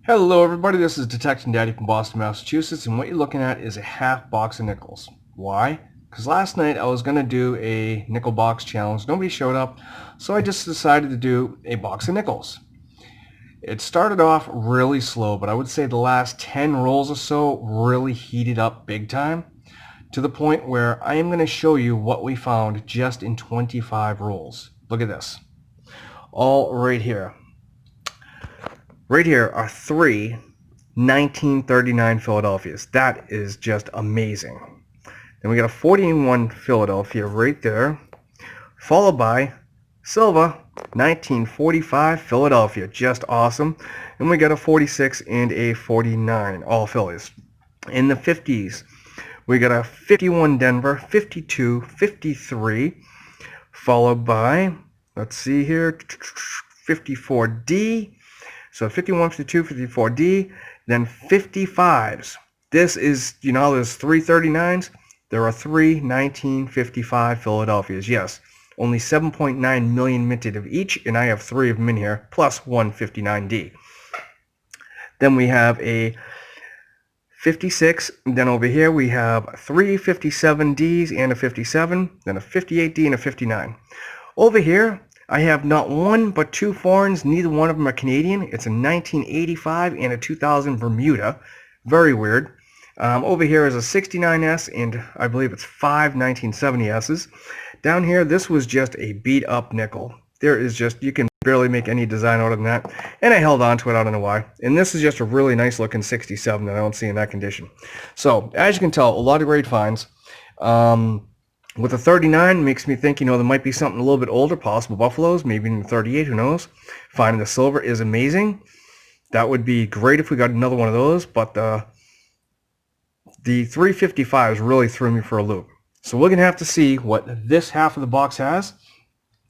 Hello everybody, this is Detection Daddy from Boston, Massachusetts, and what you're looking at is a half box of nickels. Why? Because last night I was going to do a nickel box challenge. Nobody showed up, so I just decided to do a box of nickels. It started off really slow, but I would say the last 10 rolls or so really heated up big time, to the point where I am going to show you what we found just in 25 rolls. Look at this. All right here. Right here are three 1939 Philadelphias. That is just amazing. Then we got a 41 Philadelphia right there, followed by Silva 1945 Philadelphia. Just awesome. And we got a 46 and a 49, all Phillies. In the 50s, we got a 51 Denver, 52, 53, followed by, let's see here, 54D. So 51, 52, 54D, then 55s. This is, you know, there's three 39s. There are three 1955 Philadelphias. Yes, only 7.9 million minted of each, and I have three of them in here, plus one 59D. Then we have a 56. Then over here we have three 57Ds and a 57, then a 58D and a 59. Over here, I have not one but two foreigns. Neither one of them are Canadian. It's a 1985 and a 2000 Bermuda. Very weird. Over here is a 69S, and I believe it's five 1970Ss. Down here, this was just a beat up nickel. There is just, you can barely make any design out of that. And I held on to it, I don't know why. And this is just a really nice looking 67 that I don't see in that condition. So, as you can tell, a lot of great finds. With a 39, makes me think, you know, there might be something a little bit older, possible Buffaloes, maybe in the 38, who knows. Finding the silver is amazing. That would be great if we got another one of those, but the 355s really threw me for a loop. So we're going to have to see what this half of the box has.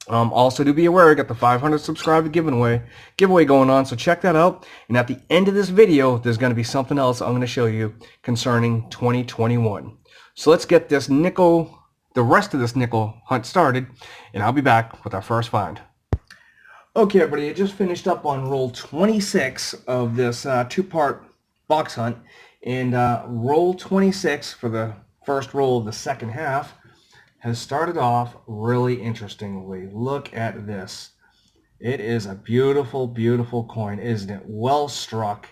Also, to be aware, I got the 500 subscriber giveaway going on, so check that out. And at the end of this video, there's going to be something else I'm going to show you concerning 2021. So let's get this the rest of this nickel hunt started, and I'll be back with our first find. Okay, everybody, I just finished up on roll 26 of this two-part box hunt, and roll 26 for the first roll of the second half has started off really interestingly. Look at this. It is a beautiful, beautiful coin, isn't it? Well struck.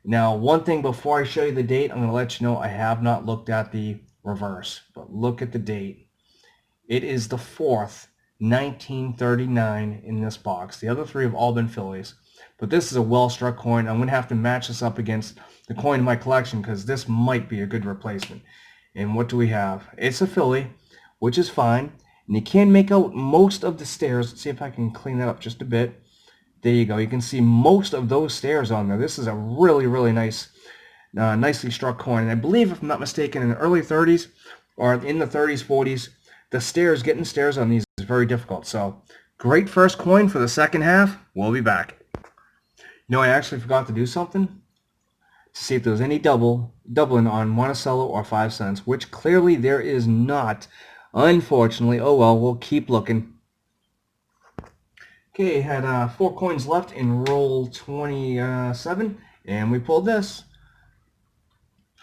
Now, one thing before I show you the date, I'm going to let you know I have not looked at the reverse, but look at the date. It is the 4th, 1939 in this box. The other three have all been Phillies, but this is a well-struck coin. I'm going to have to match this up against the coin in my collection because this might be a good replacement. And what do we have? It's a Philly, which is fine, and you can make out most of the stairs. Let's see if I can clean that up just a bit. There you go. You can see most of those stairs on there. This is a really, really nice nicely struck coin. And I believe, if I'm not mistaken, in the early 30s or in the 30s, 40s, getting stairs on these is very difficult. So, great first coin for the second half. We'll be back. You know, I actually forgot to do something to see if there was any doubling on Monticello or 5 cents, which clearly there is not. Unfortunately, oh well, we'll keep looking. Okay, had 4 coins left in roll 27, and we pulled this.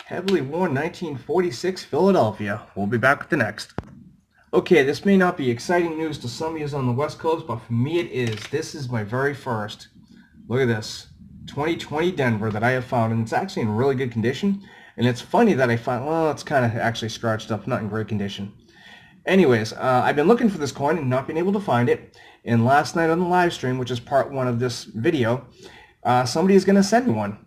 Heavily worn 1946 Philadelphia. We'll be back with the next. Okay, this may not be exciting news to some of you on the West Coast, but for me it is. This is my very first. Look at this. 2020 Denver that I have found, and it's actually in really good condition. And it's funny that I found, well, it's kind of actually scratched up, not in great condition. Anyways, I've been looking for this coin and not been able to find it. And last night on the live stream, which is part 1 of this video, somebody is going to send me one.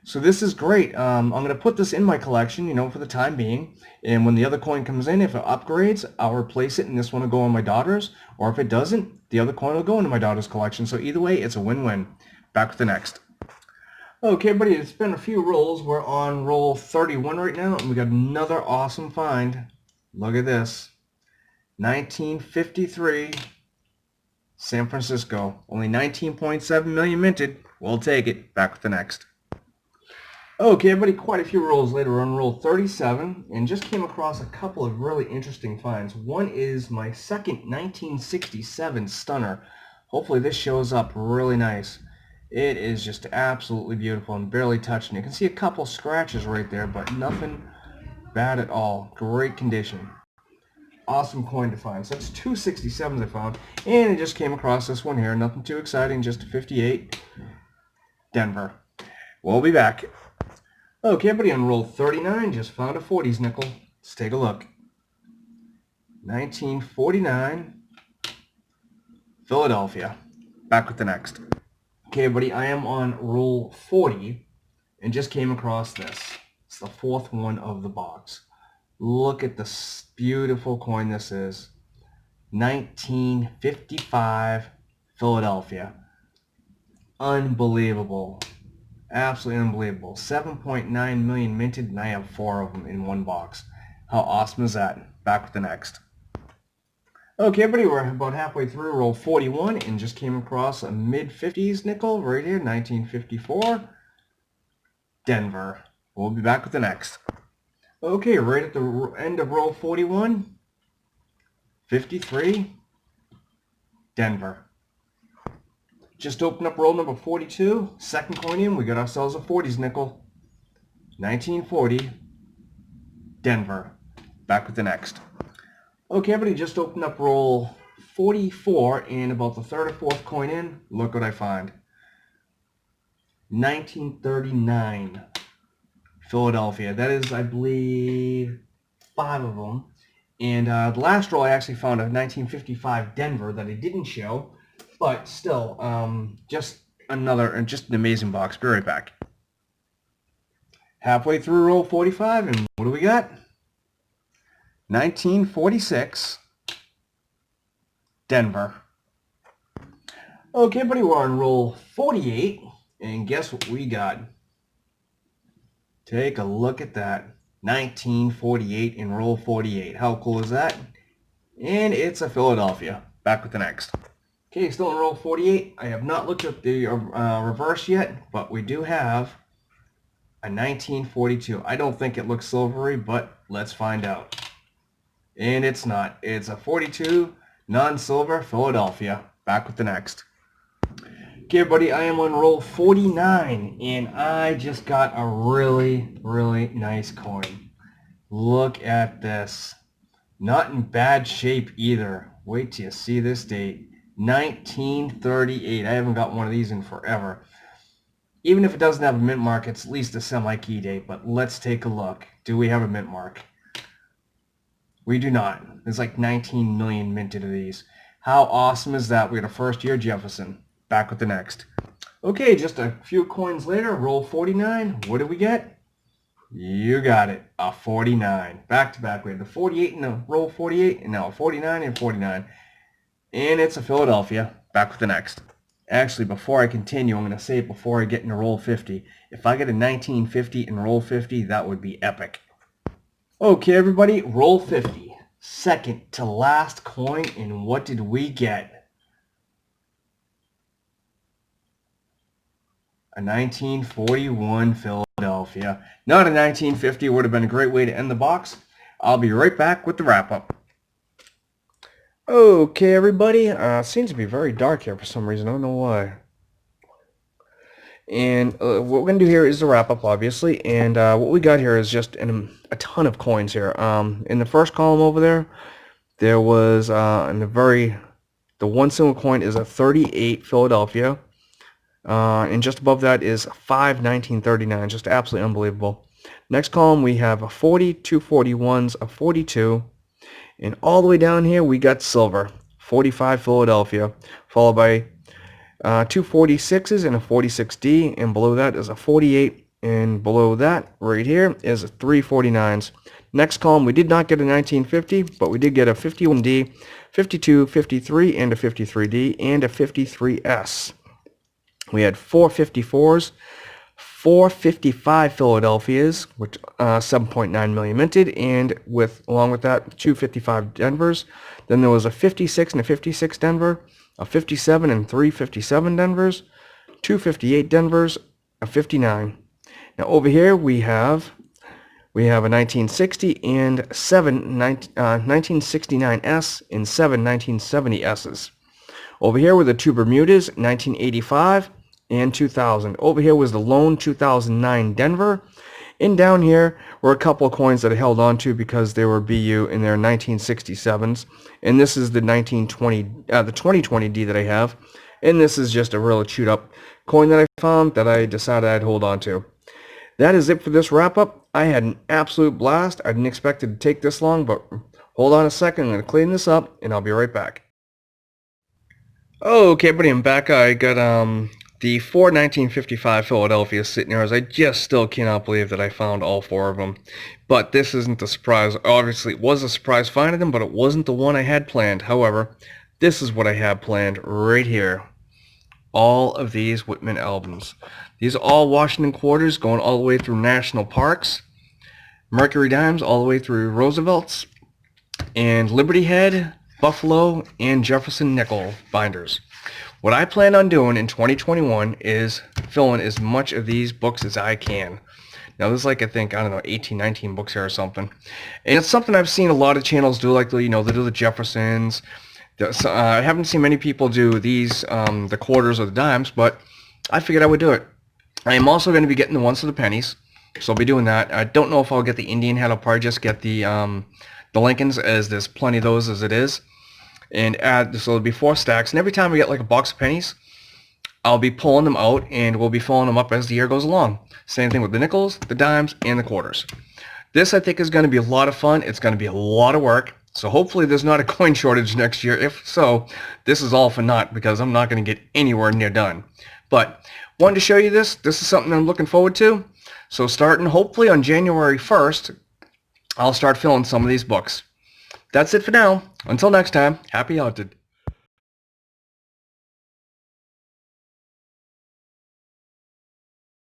So this is great. I'm going to put this in my collection, you know, for the time being. And when the other coin comes in, if it upgrades, I'll replace it and this one will go on my daughter's. Or if it doesn't, the other coin will go into my daughter's collection. So either way, it's a win-win. Back with the next. Okay, everybody, it's been a few rolls. We're on roll 31 right now, and we got another awesome find. Look at this. 1953 San Francisco. Only 19.7 million minted. We'll take it. Back with the next. Okay, everybody, quite a few rolls later, we're on roll 37, and just came across a couple of really interesting finds. One is my second 1967 stunner. Hopefully this shows up really nice. It is just absolutely beautiful and barely touching. You can see a couple scratches right there, but nothing bad at all. Great condition. Awesome coin to find. So that's 267s I found, and I just came across this one here. Nothing too exciting, just a 58. Denver. We'll be back. Okay, everybody, on roll 39, just found a 40s nickel. Let's take a look. 1949, Philadelphia. Back with the next. Okay, everybody, I am on roll 40 and just came across this. It's the fourth one of the box. Look at this beautiful coin this is. 1955 Philadelphia. Unbelievable. Absolutely unbelievable. 7.9 million minted, and I have 4 of them in one box. How awesome is that? Back with the next. Okay, everybody, we're about halfway through roll 41 and just came across a mid-50s nickel right here, 1954. Denver. We'll be back with the next. Okay, right at the end of roll 41, 53, Denver. Just opened up roll number 42, second coin in, we got ourselves a 40s nickel. 1940, Denver. Back with the next. Okay, everybody, just opened up roll 44, and about the third or fourth coin in, look what I find. 1939, Philadelphia. That is, I believe, 5 of them. And the last roll I actually found a 1955 Denver that I didn't show, but still, just an amazing box. Be right back. Halfway through roll 45, and what do we got? 1946, Denver. Okay, buddy, we're on roll 48, and guess what we got? Take a look at that. 1948 in roll 48. How cool is that? And it's a Philadelphia. Back with the next. Okay, still in roll 48. I have not looked at the reverse yet, but we do have a 1942. I don't think it looks silvery, but let's find out. And it's not. It's a 42 non-silver Philadelphia. Back with the next. Okay, everybody, I am on roll 49, and I just got a really, really nice coin. Look at this. Not in bad shape either. Wait till you see this date. 1938. I haven't got one of these in forever. Even if it doesn't have a mint mark, it's at least a semi-key date, but let's take a look. Do we have a mint mark? We do not. There's like 19 million minted of these. How awesome is that? We had a first year Jefferson. Back with the next. Okay, just a few coins later, roll 49. What do we get? You got it, a 49. Back to back. We had the 48 and the roll 48, and now a 49 and 49. And it's a Philadelphia. Back with the next. Actually, before I continue, I'm going to say it before I get into roll 50. If I get a 1950 and roll 50, that would be epic. Okay, everybody, roll 50. Second to last coin, and what did we get? A 1941 Philadelphia. Not a 1950. Would have been a great way to end the box. I'll be right back with the wrap-up. Okay, everybody. Seems to be very dark here for some reason. I don't know why. And what we're going to do here is the wrap-up, obviously. And what we got here is just a ton of coins here. In the first column over there was, the one single coin is a 38 Philadelphia. And just above that is 1939, just absolutely unbelievable. Next column we have a 40, 241s, a 42, and all the way down here we got silver, 45 Philadelphia, followed by 246s and a 46D, and below that is a 48, and below that right here is a 349s. Next column we did not get a 1950, but we did get a 51D, 52, 53, and a 53D, and a 53S. We had 454s, 455 Philadelphias, which 7.9 million minted, and along with that, 255 Denvers. Then there was a 56 and a 56 Denver, a 57 and 357 Denvers, 258 Denvers, a 59. Now over here we have a 1960 and 1969S and 7 1970Ss. Over here with the two Bermudas, 1985 and 2000. Over here was the lone 2009 Denver. And down here were a couple of coins that I held on to because they were BU in their 1967s. And this is the 2020D that I have. And this is just a real chewed up coin that I found that I decided I'd hold on to. That is it for this wrap up. I had an absolute blast. I didn't expect it to take this long, but hold on a second. I'm going to clean this up and I'll be right back. Okay, buddy, I'm back. I got the 4 1955 Philadelphia sitting here, as I just still cannot believe that I found all 4 of them. But this isn't a surprise. Obviously, it was a surprise finding them, but it wasn't the one I had planned. However, this is what I had planned right here. All of these Whitman albums. These are all Washington quarters, going all the way through national parks, Mercury dimes all the way through Roosevelt's, and Liberty Head, Buffalo, and Jefferson nickel binders. What I plan on doing in 2021 is filling as much of these books as I can. Now there's like, I think, I don't know, 18, 19 books here or something. And it's something I've seen a lot of channels do, like, you know, they do the Jeffersons. I haven't seen many people do these, the quarters or the dimes, but I figured I would do it. I am also going to be getting the ones for the pennies, so I'll be doing that. I don't know if I'll get the Indian head. I'll probably just get the Lincolns, as there's plenty of those as it is, and add, so there'll be 4 stacks. And every time we get like a box of pennies, I'll be pulling them out, and we'll be filling them up as the year goes along. Same thing with the nickels, the dimes, and the quarters. This, I think, is going to be a lot of fun. It's going to be a lot of work. So hopefully there's not a coin shortage next year. If so, this is all for naught, because I'm not going to get anywhere near done. But wanted to show you this. This is something I'm looking forward to. So starting hopefully on January 1st, I'll start filling some of these books. That's it for now. Until next time, happy hunting.